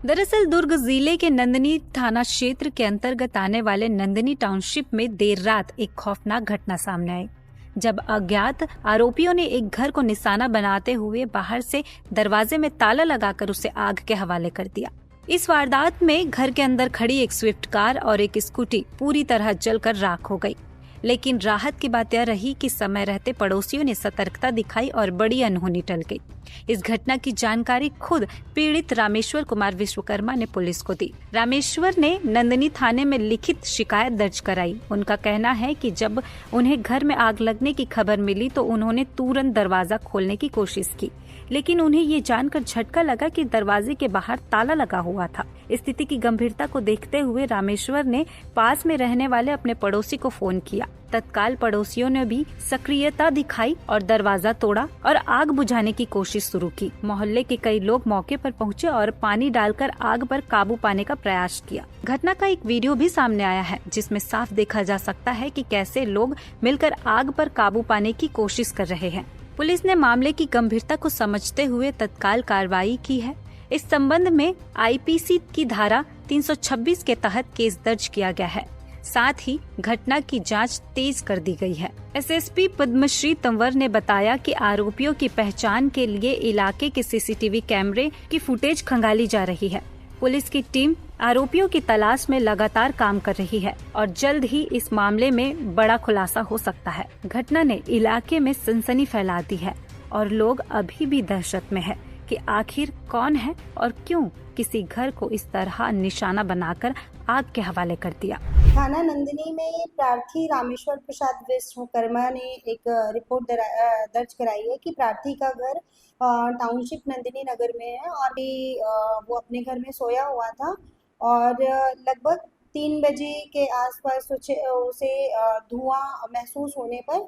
दरअसल दुर्ग जिले के नंदनी थाना क्षेत्र के अंतर्गत आने वाले नंदनी टाउनशिप में देर रात एक खौफनाक घटना सामने आई, जब अज्ञात आरोपियों ने एक घर को निशाना बनाते हुए बाहर से दरवाजे में ताला लगाकर उसे आग के हवाले कर दिया। इस वारदात में घर के अंदर खड़ी एक स्विफ्ट कार और एक स्कूटी पूरी तरह जलकर राख हो गई। लेकिन राहत की बात यह रही कि समय रहते पड़ोसियों ने सतर्कता दिखाई और बड़ी अनहोनी टल गई। इस घटना की जानकारी खुद पीड़ित रामेश्वर कुमार विश्वकर्मा ने पुलिस को दी। रामेश्वर ने नंदनी थाने में लिखित शिकायत दर्ज कराई। उनका कहना है कि जब उन्हें घर में आग लगने की खबर मिली तो उन्होंने तुरंत दरवाजा खोलने की कोशिश की, लेकिन उन्हें ये जानकर झटका लगा कि दरवाजे के बाहर ताला लगा हुआ था। स्थिति की गंभीरता को देखते हुए रामेश्वर ने पास में रहने वाले अपने पड़ोसी को फोन किया। तत्काल पड़ोसियों ने भी सक्रियता दिखाई और दरवाजा तोड़ा और आग बुझाने की कोशिश शुरू की। मोहल्ले के कई लोग मौके पर पहुंचे और पानी डालकर आग पर काबू पाने का प्रयास किया। घटना का एक वीडियो भी सामने आया है, जिसमें साफ देखा जा सकता है कि कैसे लोग मिलकर आग पर काबू पाने की कोशिश कर रहे हैं। पुलिस ने मामले की गंभीरता को समझते हुए तत्काल कार्रवाई की है। इस संबंध में आईपीसी की धारा 326 के तहत केस दर्ज किया गया है। साथ ही घटना की जांच तेज कर दी गई है। एसएसपी पद्मश्री तंवर ने बताया कि आरोपियों की पहचान के लिए इलाके के सीसीटीवी कैमरे की फुटेज खंगाली जा रही है। पुलिस की टीम आरोपियों की तलाश में लगातार काम कर रही है और जल्द ही इस मामले में बड़ा खुलासा हो सकता है। घटना ने इलाके में सनसनी फैला दी है और लोग अभी भी दहशत में है कि आखिर कौन है और क्यों किसी घर को इस तरह निशाना बनाकर आग के हवाले कर दिया। थाना नंदिनी में प्रार्थी रामेश्वर प्रसाद विश्वकर्मा ने एक रिपोर्ट दर्ज कराई है कि प्रार्थी का घर टाउनशिप नंदिनी नगर में है और वो अपने घर में सोया हुआ था और लगभग 3 बजे के आसपास उसे धुआं महसूस होने पर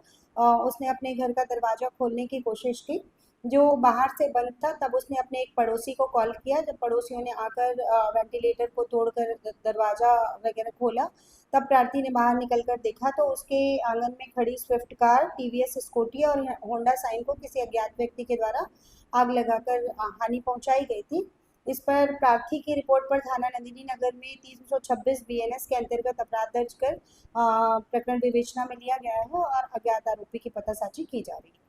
उसने अपने घर का दरवाज़ा खोलने की कोशिश की, जो बाहर से बंद था। तब उसने अपने एक पड़ोसी को कॉल किया। जब पड़ोसियों ने आकर वेंटिलेटर को तोड़कर दरवाज़ा वगैरह खोला, तब प्रार्थी ने बाहर निकलकर देखा तो उसके आंगन में खड़ी स्विफ्ट कार, टीवीएस स्कूटी और होंडा साइन को किसी अज्ञात व्यक्ति के द्वारा आग लगाकर हानि पहुंचाई गई थी। इस पर प्रार्थी की रिपोर्ट पर थाना नंदिनी नगर में 326 बीएनएस के अंतर्गत अपराध दर्ज कर प्रकरण विवेचना में लिया गया है और अज्ञात आरोपी की पतासाजी की जा रही है।